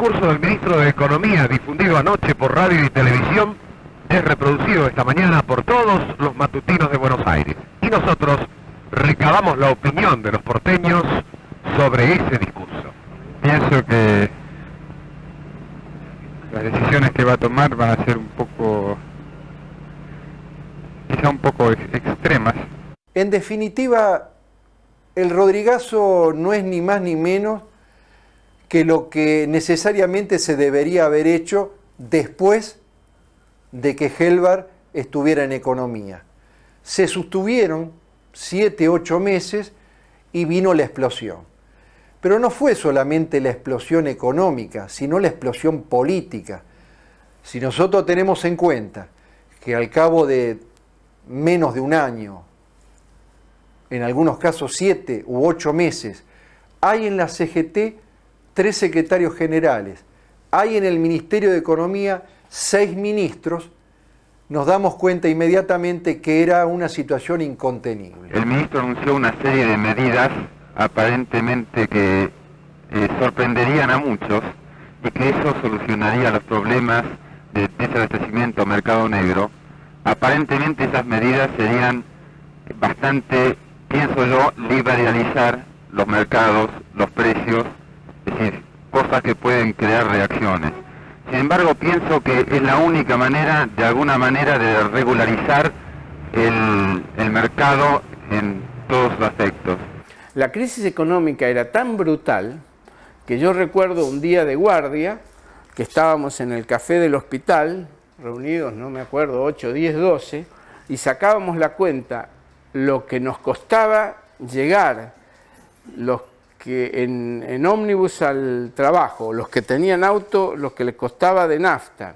discurso del ministro de Economía, difundido anoche por radio y televisión, es reproducido esta mañana por todos los matutinos de Buenos Aires. Y nosotros recabamos la opinión de los porteños sobre ese discurso. Pienso que las decisiones que va a tomar van a ser quizá un poco extremas. En definitiva, el Rodrigazo no es ni más ni menos que lo que necesariamente se debería haber hecho después de que Helbar estuviera en economía. Se sostuvieron 7, 8 meses y vino la explosión. Pero no fue solamente la explosión económica, sino la explosión política. Si nosotros tenemos en cuenta que al cabo de menos de un año, en algunos casos 7 u 8 meses, hay en la CGT 3 secretarios generales, hay en el Ministerio de Economía 6 ministros, nos damos cuenta inmediatamente que era una situación incontenible. El ministro anunció una serie de medidas aparentemente que sorprenderían a muchos y que eso solucionaría los problemas de desabastecimiento mercado negro. Aparentemente esas medidas serían bastante, pienso yo, liberalizar los mercados, los precios, es decir, cosas que pueden crear reacciones. Sin embargo, pienso que es la única manera, de alguna manera, de regularizar el mercado en todos sus aspectos. La crisis económica era tan brutal que yo recuerdo un día de guardia que estábamos en el café del hospital, reunidos, no me acuerdo, 8, 10, 12, y sacábamos la cuenta lo que nos costaba llegar, los que en ómnibus al trabajo, los que tenían auto, los que les costaba de nafta,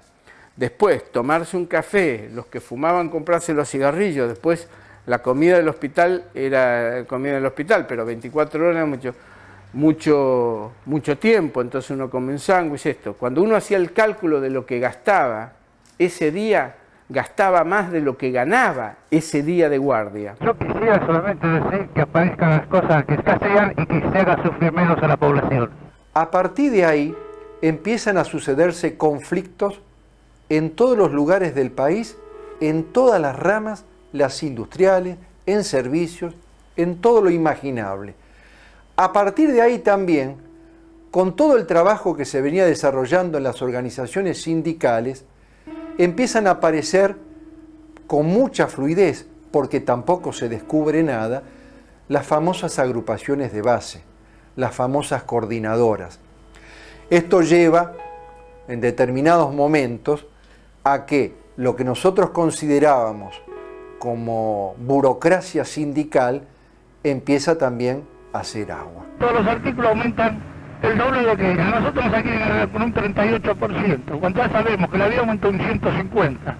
después tomarse un café, los que fumaban comprarse los cigarrillos, después la comida del hospital era comida del hospital, pero 24 horas era mucho tiempo, entonces uno come un sándwich, esto. Cuando uno hacía el cálculo de lo que gastaba, ese día gastaba más de lo que ganaba ese día de guardia. Yo quisiera solamente decir que aparezcan las cosas que escasean y que se haga sufrir menos a la población. A partir de ahí empiezan a sucederse conflictos en todos los lugares del país, en todas las ramas, las industriales, en servicios, en todo lo imaginable. A partir de ahí también, con todo el trabajo que se venía desarrollando en las organizaciones sindicales, empiezan a aparecer con mucha fluidez, porque tampoco se descubre nada, las famosas agrupaciones de base, las famosas coordinadoras. Esto lleva, en determinados momentos, a que lo que nosotros considerábamos como burocracia sindical empieza también a hacer agua. Todos los artículos aumentan el doble de lo que a nosotros nos quieren ganar con un 38%, cuando ya sabemos que la vida aumentó un 150%.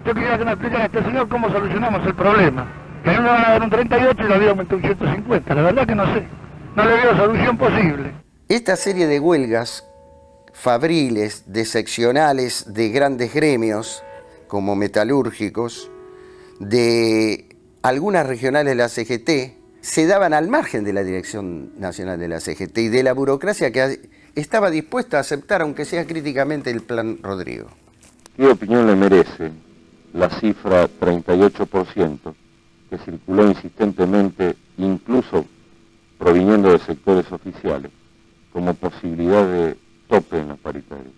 Yo quería que me explicara a este señor cómo solucionamos el problema. Que no nos van a dar un 38% y la vida aumentó un 150%. La verdad que no sé. No le veo solución posible. Esta serie de huelgas fabriles, de seccionales de grandes gremios, como metalúrgicos, de algunas regionales de la CGT, se daban al margen de la Dirección Nacional de la CGT y de la burocracia que estaba dispuesta a aceptar, aunque sea críticamente, el Plan Rodrigo. ¿Qué opinión le merece la cifra 38% que circuló insistentemente, incluso proviniendo de sectores oficiales, como posibilidad de tope en los paritarios?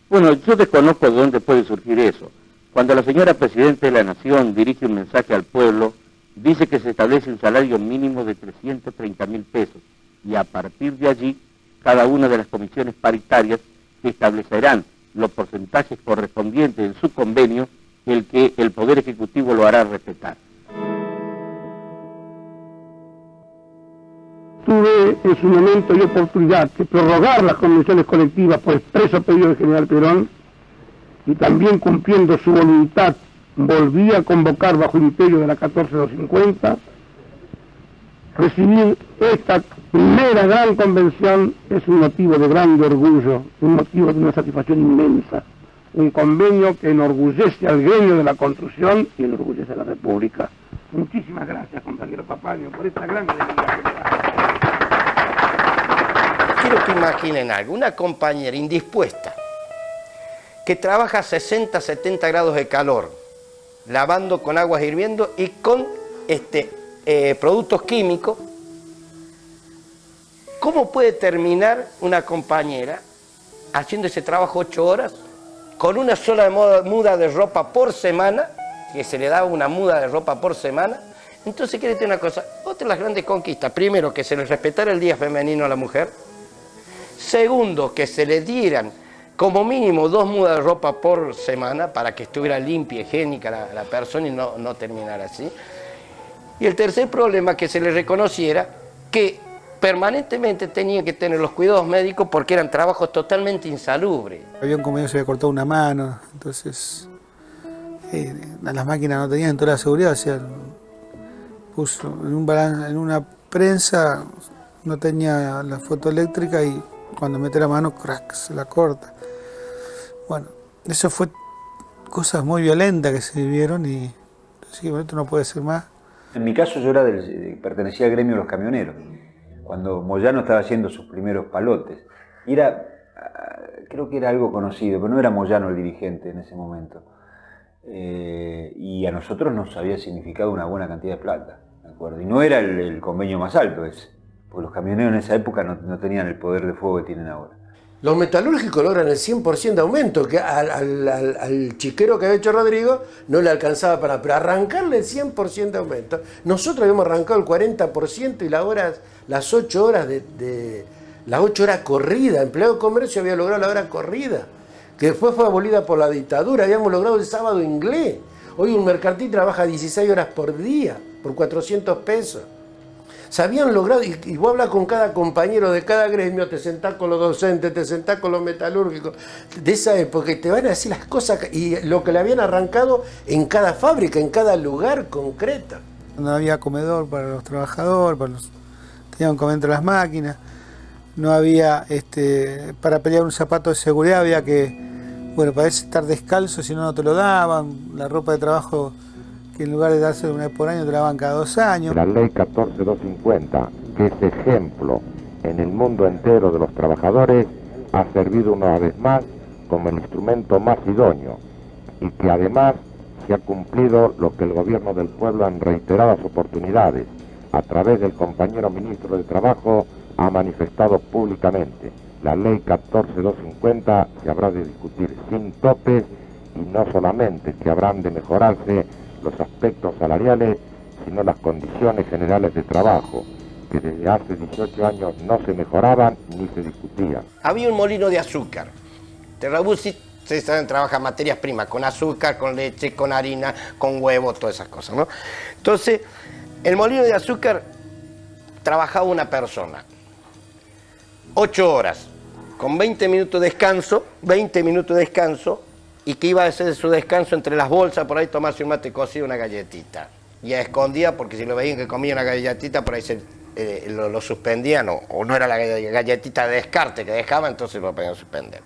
Bueno, yo desconozco de dónde puede surgir eso. Cuando la señora Presidenta de la Nación dirige un mensaje al pueblo, dice que se establece un salario mínimo de 330.000 pesos y a partir de allí cada una de las comisiones paritarias establecerán los porcentajes correspondientes en su convenio, el que el Poder Ejecutivo lo hará respetar. Tuve en su momento y oportunidad de prorrogar las convenciones colectivas por expreso pedido del general Perón y también cumpliendo su voluntad volví a convocar bajo el imperio de la 14250. Recibir esta primera gran convención es un motivo de grande orgullo, un motivo de una satisfacción inmensa. Un convenio que enorgullece al gremio de la construcción y enorgullece a la República. Muchísimas gracias, compañero Papaño, por esta gran alegría. quiero que imaginen algo, una compañera indispuesta que trabaja a 60, 70 grados de calor, lavando con aguas hirviendo y con productos químicos. ¿Cómo puede terminar una compañera haciendo ese trabajo 8 horas con una sola muda de ropa por semana, que se le daba una muda de ropa por semana? Entonces, quiere decir una cosa, otra de las grandes conquistas, primero, que se le respetara el día femenino a la mujer, segundo, que se le dieran como mínimo 2 mudas de ropa por semana para que estuviera limpia, higiénica la persona y no terminara así. Y el tercer problema, que se le reconociera que permanentemente tenía que tener los cuidados médicos porque eran trabajos totalmente insalubres. Había un compañero que se había cortado una mano, entonces las máquinas no tenían toda la seguridad, o sea, puso en una prensa, no tenía la fotoeléctrica y cuando mete la mano, crack, se la corta. Bueno, eso fue cosas muy violentas que se vivieron y sí, bueno, esto no puede ser más. En mi caso yo pertenecía al gremio de los camioneros, cuando Moyano estaba haciendo sus primeros palotes. Y creo que era algo conocido, pero no era Moyano el dirigente en ese momento. Y a nosotros nos había significado una buena cantidad de plata, ¿de acuerdo? Y no era el convenio más alto ese, porque los camioneros en esa época no tenían el poder de fuego que tienen ahora. Los metalúrgicos logran el 100% de aumento, que al chiquero que había hecho Rodrigo no le alcanzaba pero arrancarle el 100% de aumento. Nosotros habíamos arrancado el 40% y las 8 horas las 8 horas corrida. Empleado de comercio había logrado la hora corrida, que después fue abolida por la dictadura. Habíamos logrado el sábado inglés. Hoy un mercantil trabaja 16 horas por día, por 400 pesos. Se habían logrado, y vos hablas con cada compañero de cada gremio, te sentás con los docentes, te sentás con los metalúrgicos de esa época y te van a decir las cosas y lo que le habían arrancado en cada fábrica, en cada lugar concreto. No había comedor para los trabajadores, tenían que comer entre las máquinas, no había, para pelear un zapato de seguridad había que, bueno, parece estar descalzo, si no te lo daban, la ropa de trabajo que en lugar de darse una vez por año te la daban cada 2 años. La ley 14250, que es ejemplo en el mundo entero de los trabajadores, ha servido una vez más como el instrumento más idóneo y que además se ha cumplido lo que el gobierno del pueblo en reiteradas oportunidades, a través del compañero ministro de Trabajo, ha manifestado públicamente. La ley 14250 se habrá de discutir sin topes y no solamente que habrán de mejorarse los aspectos salariales, sino las condiciones generales de trabajo, que desde hace 18 años no se mejoraban ni se discutían. Había un molino de azúcar. Terrabusi, ustedes saben, trabaja materias primas, con azúcar, con leche, con harina, con huevo, todas esas cosas, ¿no? Entonces, el molino de azúcar trabajaba una persona, 8 horas, con 20 minutos de descanso, y que iba a hacer su descanso entre las bolsas, por ahí tomarse un mate cocido, una galletita. Y a escondida, porque si lo veían que comía una galletita, por ahí lo suspendían, o no era la galletita de descarte que dejaba, entonces lo podían suspender.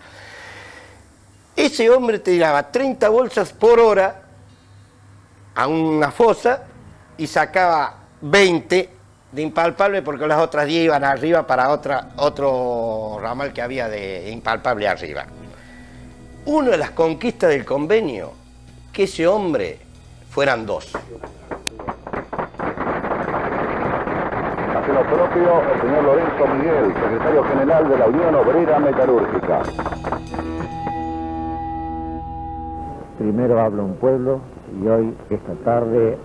Ese hombre tiraba 30 bolsas por hora a una fosa y sacaba 20 de impalpable, porque las otras 10 iban arriba para otro ramal que había de impalpable arriba. Una de las conquistas del convenio, que ese hombre fueran 2. Hace lo propio el señor Lorenzo Miguel, secretario general de la Unión Obrera Metalúrgica. Primero habla un pueblo y hoy, esta tarde,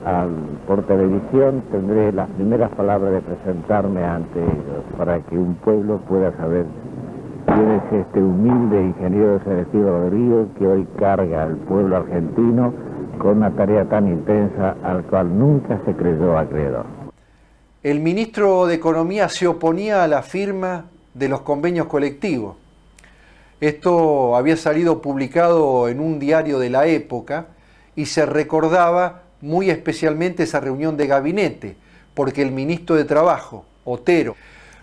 por televisión, tendré las primeras palabras de presentarme ante ellos, para que un pueblo pueda saber quién es este humilde ingeniero Celestino Rodríguez que hoy carga al pueblo argentino con una tarea tan intensa al cual nunca se creyó acreedor. El ministro de Economía se oponía a la firma de los convenios colectivos. Esto había salido publicado en un diario de la época y se recordaba muy especialmente esa reunión de gabinete, porque el ministro de Trabajo, Otero,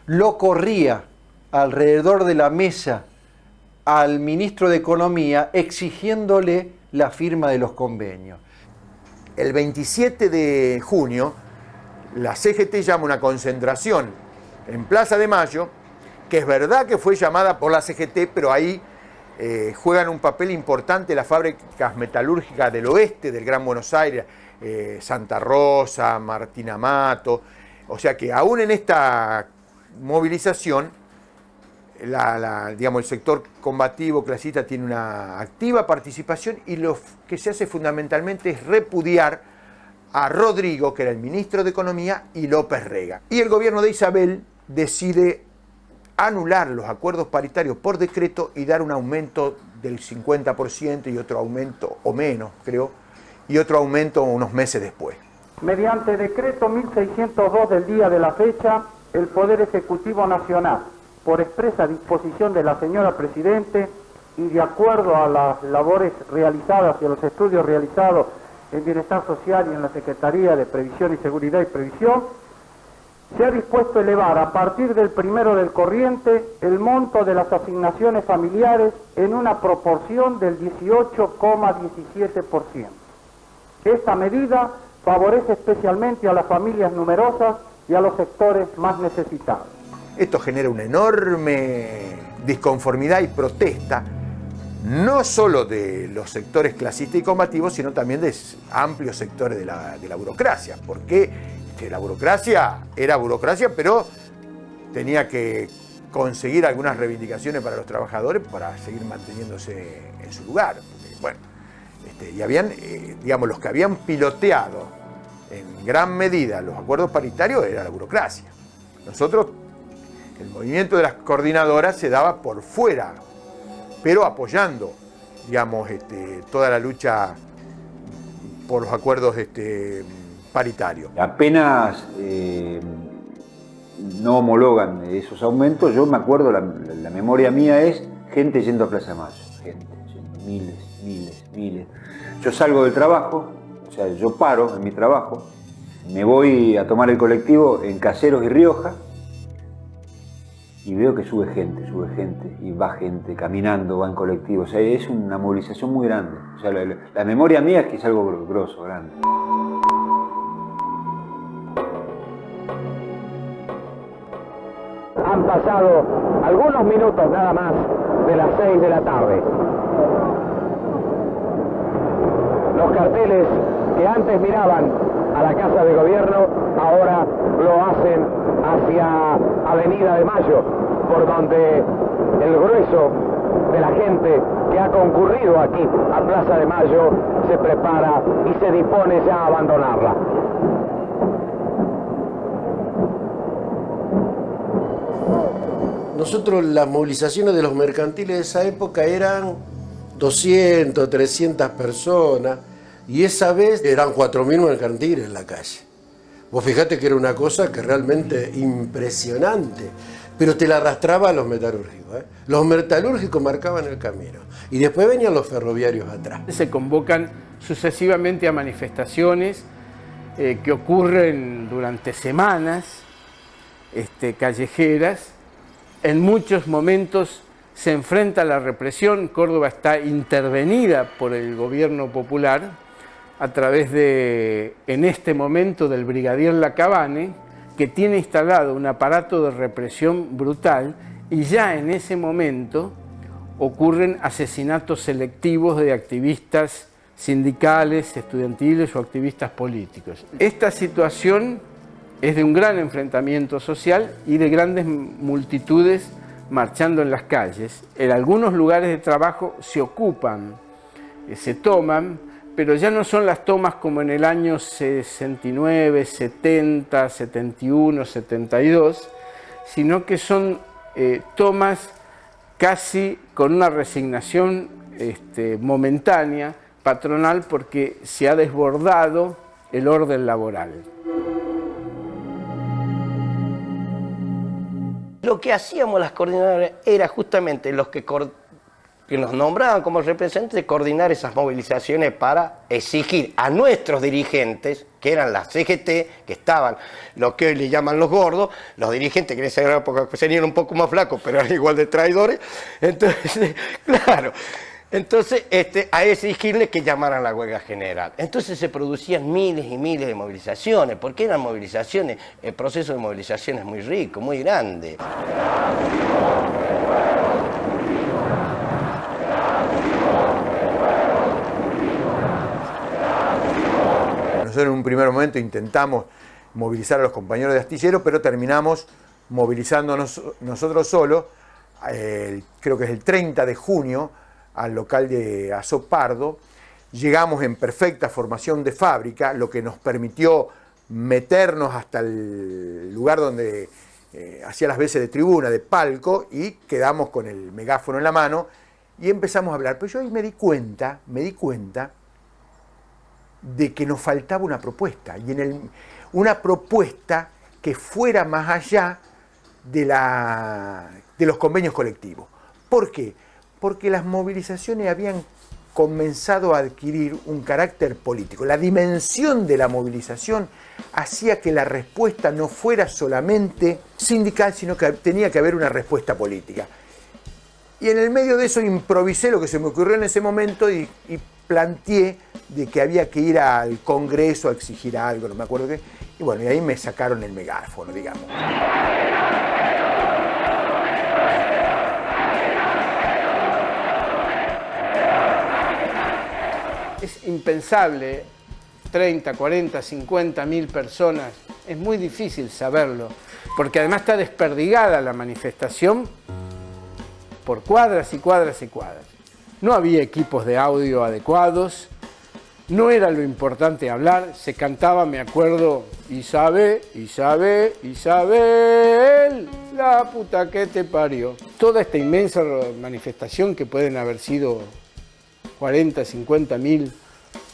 lo corría alrededor de la mesa al ministro de Economía exigiéndole la firma de los convenios. El 27 de junio, la CGT llama una concentración en Plaza de Mayo que es verdad que fue llamada por la CGT, pero ahí juegan un papel importante las fábricas metalúrgicas del oeste del Gran Buenos Aires, Santa Rosa, Martín Amato, o sea que aún en esta movilización, digamos, el sector combativo clasista tiene una activa participación y lo que se hace fundamentalmente es repudiar a Rodrigo, que era el ministro de Economía, y López Rega. Y el gobierno de Isabel decide anular los acuerdos paritarios por decreto y dar un aumento del 50% y otro aumento, o menos creo, y otro aumento unos meses después. Mediante decreto 1602 del día de la fecha, el Poder Ejecutivo Nacional, por expresa disposición de la señora Presidente y de acuerdo a las labores realizadas y a los estudios realizados en Bienestar Social y en la Secretaría de Previsión y Seguridad y Previsión, se ha dispuesto a elevar a partir del 1 del corriente el monto de las asignaciones familiares en una proporción del 18,17%. Esta medida favorece especialmente a las familias numerosas y a los sectores más necesitados. Esto genera una enorme disconformidad y protesta, no solo de los sectores clasistas y combativos, sino también de amplios sectores de la burocracia, porque la burocracia era burocracia, pero tenía que conseguir algunas reivindicaciones para los trabajadores para seguir manteniéndose en su lugar. Porque, bueno, y habían, digamos, los que habían piloteado en gran medida los acuerdos paritarios era la burocracia. Nosotros, el movimiento de las coordinadoras se daba por fuera, pero apoyando, digamos, toda la lucha por los acuerdos paritarios. Apenas no homologan esos aumentos, yo me acuerdo, la memoria mía es gente yendo a Plaza Mayo, gente yendo, miles. Yo salgo del trabajo, o sea, yo paro en mi trabajo, me voy a tomar el colectivo en Caseros y Rioja, y veo que sube gente, y va gente caminando, va en colectivo, o sea, es una movilización muy grande. O sea, la memoria mía es que es algo grosso, grande. Han pasado algunos minutos nada más de las 6 de la tarde. Los carteles que antes miraban a la Casa de Gobierno ahora lo hacen hacia Avenida de Mayo, por donde el grueso de la gente que ha concurrido aquí a Plaza de Mayo se prepara y se dispone ya a abandonarla. Nosotros las movilizaciones de los mercantiles de esa época eran 200, 300 personas y esa vez eran 4.000 mercantiles en la calle. Vos fijate que era una cosa que realmente impresionante, pero te la arrastraba a los metalúrgicos. Los metalúrgicos marcaban el camino y después venían los ferroviarios atrás. Se convocan sucesivamente a manifestaciones que ocurren durante semanas, callejeras. En muchos momentos se enfrenta a la represión. Córdoba está intervenida por el gobierno popular a través de, en este momento, del brigadier Lacabane, que tiene instalado un aparato de represión brutal, y ya en ese momento ocurren asesinatos selectivos de activistas sindicales, estudiantiles o activistas políticos. Esta situación es de un gran enfrentamiento social y de grandes multitudes marchando en las calles. En algunos lugares de trabajo se ocupan, se toman, pero ya no son las tomas como en el año 69, 70, 71, 72, sino que son tomas casi con una resignación momentánea, patronal, porque se ha desbordado el orden laboral. Lo que hacíamos las coordinadoras era justamente los que nos nombraban como representantes, coordinar esas movilizaciones para exigir a nuestros dirigentes, que eran la CGT, que estaban, lo que hoy le llaman los gordos, los dirigentes que en esa época serían un poco más flacos, pero eran igual de traidores. Entonces, claro, Entonces, a exigirle que llamaran a la huelga general. Entonces se producían miles y miles de movilizaciones, porque eran movilizaciones, el proceso de movilización es muy rico, muy grande. Nosotros en un primer momento intentamos movilizar a los compañeros de astillero, pero terminamos movilizándonos nosotros solos, creo que es el 30 de junio, al local de Azopardo. Llegamos en perfecta formación de fábrica, lo que nos permitió meternos hasta el lugar donde hacía las veces de tribuna, de palco, y quedamos con el megáfono en la mano y empezamos a hablar. Pero yo ahí me di cuenta de que nos faltaba una propuesta, y una propuesta que fuera más allá de los convenios colectivos. ¿Por qué? Porque las movilizaciones habían comenzado a adquirir un carácter político. La dimensión de la movilización hacía que la respuesta no fuera solamente sindical, sino que tenía que haber una respuesta política. Y en el medio de eso improvisé lo que se me ocurrió en ese momento y planteé de que había que ir al Congreso a exigir algo, no me acuerdo qué, y bueno, y ahí me sacaron el megáfono, digamos. Es impensable, 30, 40, 50 mil personas, es muy difícil saberlo, porque además está desperdigada la manifestación por cuadras y cuadras y cuadras. No había equipos de audio adecuados, no era lo importante hablar, se cantaba, me acuerdo, Isabel, Isabel, Isabel, la puta que te parió. Toda esta inmensa manifestación, que pueden haber sido 40, 50 mil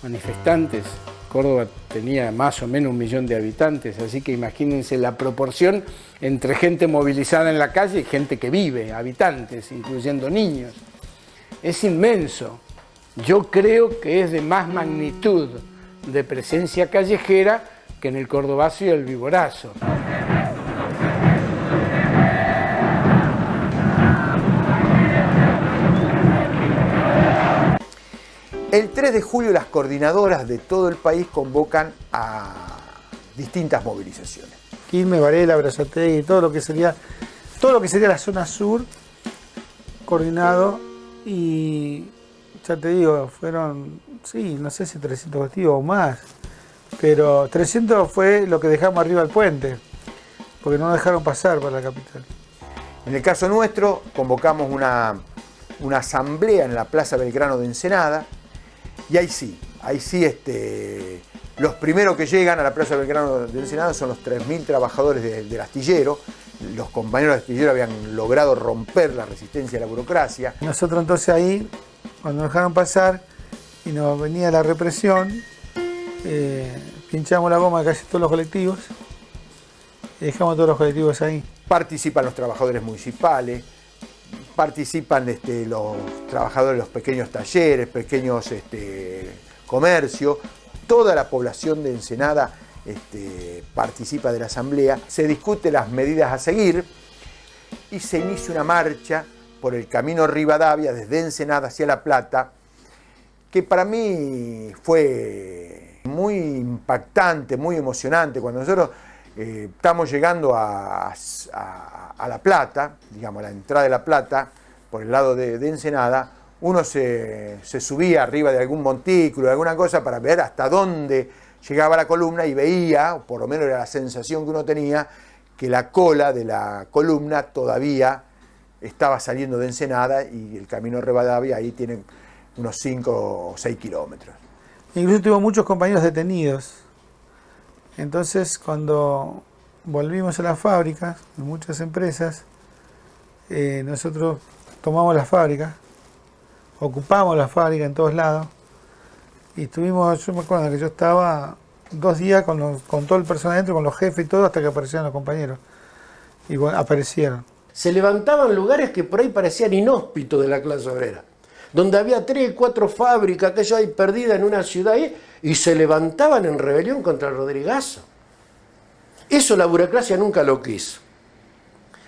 manifestantes. Córdoba tenía más o menos 1 millón de habitantes, así que imagínense la proporción entre gente movilizada en la calle y gente que vive, habitantes, incluyendo niños. Es inmenso. Yo creo que es de más magnitud de presencia callejera que en el Cordobazo y el Viborazo. El 3 de julio las coordinadoras de todo el país convocan a distintas movilizaciones. Quilmes, Varela, Berazategui, todo lo que sería la zona sur, coordinado, y ya te digo, fueron, sí, no sé si 300 colectivos o más, pero 300 fue lo que dejamos arriba del puente, porque no nos dejaron pasar para la capital. En el caso nuestro, convocamos una asamblea en la Plaza Belgrano de Ensenada, y ahí sí, los primeros que llegan a la Plaza Belgrano de Ensenada son los 3.000 trabajadores del astillero. Los compañeros del astillero habían logrado romper la resistencia a la burocracia. Nosotros entonces ahí, cuando nos dejaron pasar y nos venía la represión, pinchamos la goma de casi todos los colectivos y dejamos todos los colectivos ahí. Participan los trabajadores municipales, participan los trabajadores de los pequeños talleres, pequeños comercios. Toda la población de Ensenada participa de la asamblea, se discuten las medidas a seguir y se inicia una marcha por el camino Rivadavia desde Ensenada hacia La Plata, que para mí fue muy impactante, muy emocionante. Cuando nosotros estamos llegando a La Plata, digamos a la entrada de La Plata, por el lado de Ensenada, uno se subía arriba de algún montículo, de alguna cosa, para ver hasta dónde llegaba la columna, y veía, o por lo menos era la sensación que uno tenía, que la cola de la columna todavía estaba saliendo de Ensenada, y el camino Rivadavia ahí tiene unos 5 o 6 kilómetros. Incluso tuvo muchos compañeros detenidos. Entonces, cuando volvimos a las fábricas, en muchas empresas, nosotros tomamos las fábricas, ocupamos la fábrica en todos lados, y estuvimos, yo me acuerdo que yo estaba 2 días con todo el personal adentro, con los jefes y todo, hasta que aparecieron los compañeros. Y bueno, aparecieron. Se levantaban lugares que por ahí parecían inhóspitos de la clase obrera, donde había 3, 4 fábricas, aquello ahí perdida en una ciudad ahí, y se levantaban en rebelión contra el Rodrigazo. Eso la burocracia nunca lo quiso.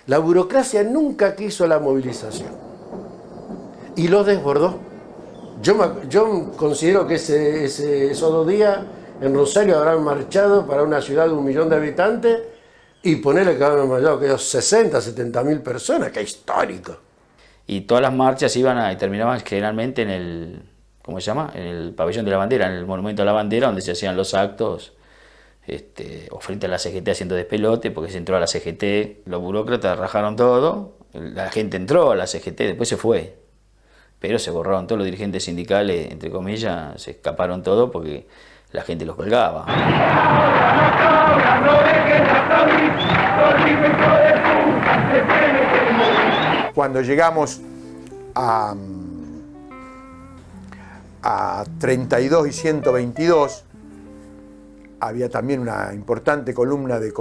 La burocracia nunca quiso la movilización. Y lo desbordó. Yo considero que esos 2 días en Rosario habrán marchado para una ciudad de 1 millón de habitantes y ponerle que habrán marchado aquellos 60, 70 mil personas, que es histórico. Y todas las marchas iban y terminaban generalmente en el, ¿cómo se llama? En el pabellón de la bandera, en el monumento a la bandera, donde se hacían los actos, o frente a la CGT haciendo despelote, porque se entró a la CGT, los burócratas rajaron todo, la gente entró a la CGT, después se fue. Pero se borraron todos los dirigentes sindicales, entre comillas, se escaparon todos porque la gente los colgaba. Cuando llegamos a 32 y 122, había también una importante columna de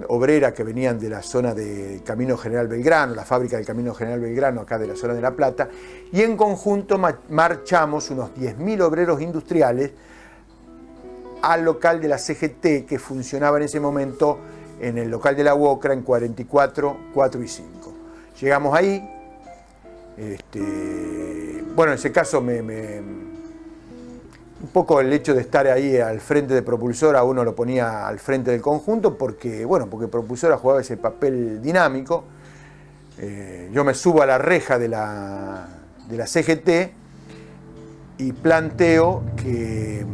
obrera que venían de la zona de Camino General Belgrano, la fábrica del Camino General Belgrano, acá de la zona de La Plata, y en conjunto marchamos unos 10.000 obreros industriales al local de la CGT que funcionaba en ese momento en el local de la UOCRA en 44, 4 y 5. Llegamos ahí, bueno, en ese caso un poco el hecho de estar ahí al frente de Propulsora, uno lo ponía al frente del conjunto porque Propulsora jugaba ese papel dinámico. Yo me subo a la reja de la CGT y planteo que,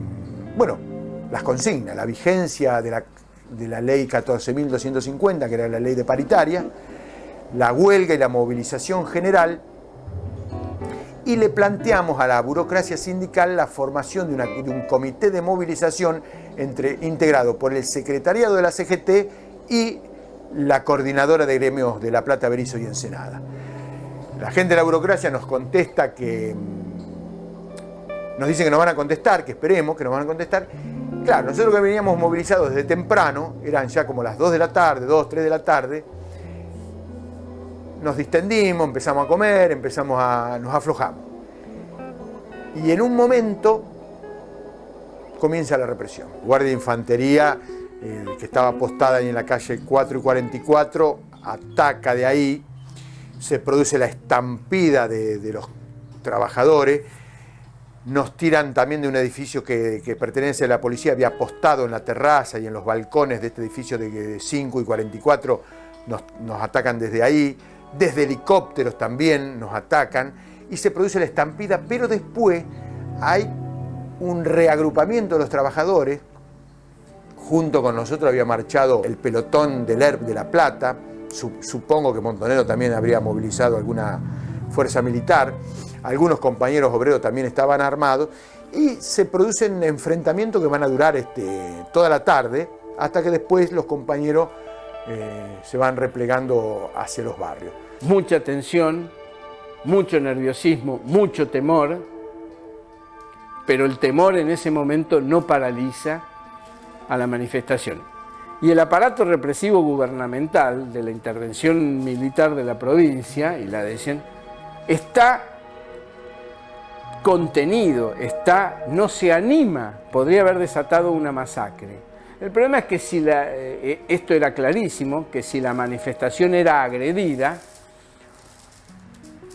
las consignas, la vigencia de la ley 14.250, que era la ley de paritaria, la huelga y la movilización general, y le planteamos a la burocracia sindical la formación de un comité de movilización integrado por el secretariado de la CGT y la coordinadora de gremios de La Plata, Berisso y Ensenada. La gente de la burocracia nos contesta que nos dicen que nos van a contestar, que esperemos que nos van a contestar. Claro, nosotros que veníamos movilizados desde temprano, eran ya como las 2 de la tarde, 2, 3 de la tarde, nos distendimos, empezamos a comer, nos aflojamos. Y en un momento comienza la represión. Guardia de Infantería, que estaba postada ahí en la calle 4 y 44, ataca de ahí, se produce la estampida de los trabajadores, nos tiran también de un edificio que pertenece a la policía, había apostado en la terraza y en los balcones de este edificio de 5 y 44, nos atacan desde ahí. Desde helicópteros también nos atacan y se produce la estampida, pero después hay un reagrupamiento de los trabajadores. Junto con nosotros había marchado el pelotón del ERP de La Plata, supongo que Montonero también habría movilizado alguna fuerza militar, algunos compañeros obreros también estaban armados y se producen enfrentamientos que van a durar toda la tarde hasta que después los compañeros se van replegando hacia los barrios. Mucha tensión, mucho nerviosismo, mucho temor, pero el temor en ese momento no paraliza a la manifestación. Y el aparato represivo gubernamental de la intervención militar de la provincia y la adhesión está contenido, no se anima, podría haber desatado una masacre. El problema es que esto era clarísimo, que si la manifestación era agredida,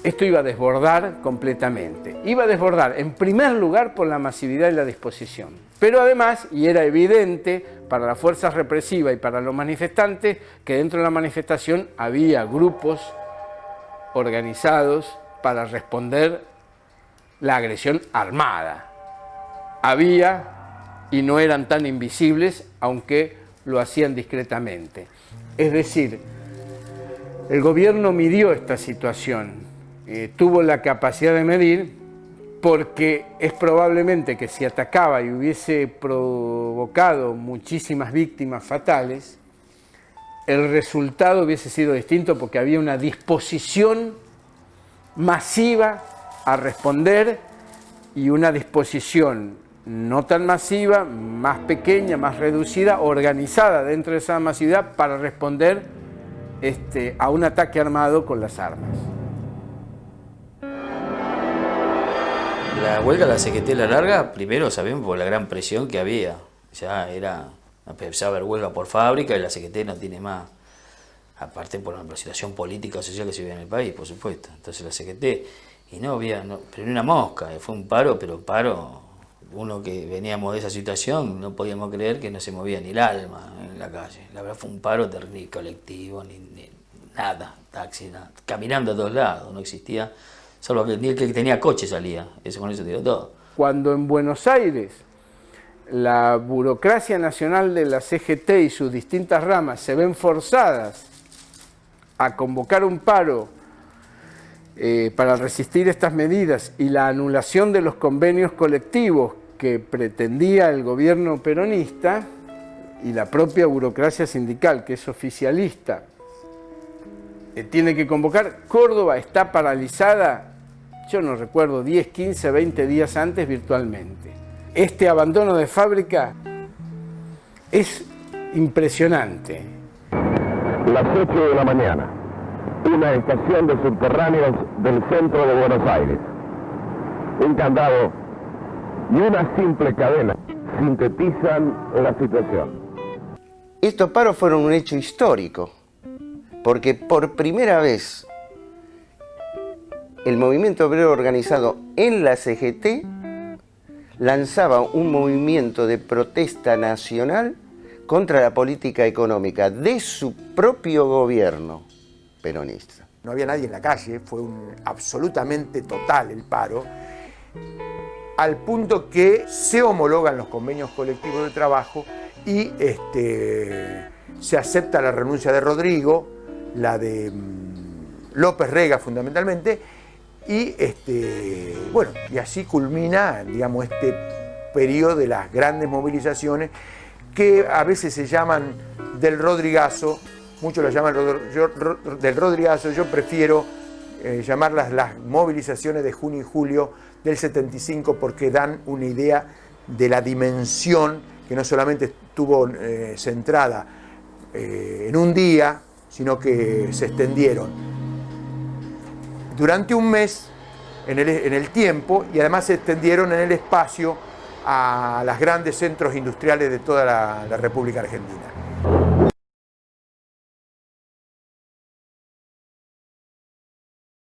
esto iba a desbordar completamente. Iba a desbordar, en primer lugar, por la masividad y la disposición. Pero además, y era evidente para las fuerzas represivas y para los manifestantes, que dentro de la manifestación había grupos organizados para responder la agresión armada. Había, y no eran tan invisibles, aunque lo hacían discretamente. Es decir, el gobierno midió esta situación, tuvo la capacidad de medir, porque es probablemente que si atacaba y hubiese provocado muchísimas víctimas fatales, el resultado hubiese sido distinto porque había una disposición masiva a responder y una disposición no tan masiva, más pequeña, más reducida, organizada dentro de esa masividad para responder a un ataque armado con las armas. La huelga de la CGT la larga, primero sabemos por la gran presión que había. Ya empezaba a haber huelga por fábrica y la CGT no tiene más. Aparte por la situación política o social que se vive en el país, por supuesto. Entonces la CGT y no había, pero ni una mosca, fue un paro, pero paro, uno que veníamos de esa situación, no podíamos creer que no se movía ni el alma en la calle. La verdad fue un paro ni colectivo, ni nada, taxi, nada, caminando a todos lados, no existía, solo que ni el que tenía coche salía, eso con eso te digo todo. Cuando en Buenos Aires la burocracia nacional de la CGT y sus distintas ramas se ven forzadas a convocar un paro para resistir estas medidas y la anulación de los convenios colectivos que pretendía el gobierno peronista y la propia burocracia sindical, que es oficialista, tiene que convocar, Córdoba está paralizada, yo no recuerdo, 10, 15, 20 días antes virtualmente. Este abandono de fábrica es impresionante. Las 8 de la mañana, una estación de subterráneos del centro de Buenos Aires. Un candado y una simple cadena sintetizan la situación. Estos paros fueron un hecho histórico, porque por primera vez el movimiento obrero organizado en la CGT lanzaba un movimiento de protesta nacional contra la política económica de su propio gobierno peronista. No había nadie en la calle, fue absolutamente total el paro, al punto que se homologan los convenios colectivos de trabajo y se acepta la renuncia de Rodrigo, la de López Rega fundamentalmente, y bueno, y así culmina, digamos, este periodo de las grandes movilizaciones que a veces se llaman del Rodrigazo, muchos lo llaman del Rodrigazo, yo prefiero llamarlas las movilizaciones de junio y julio del 75 porque dan una idea de la dimensión que no solamente estuvo centrada en un día, sino que se extendieron durante un mes en el tiempo y además se extendieron en el espacio a los grandes centros industriales de toda la República Argentina.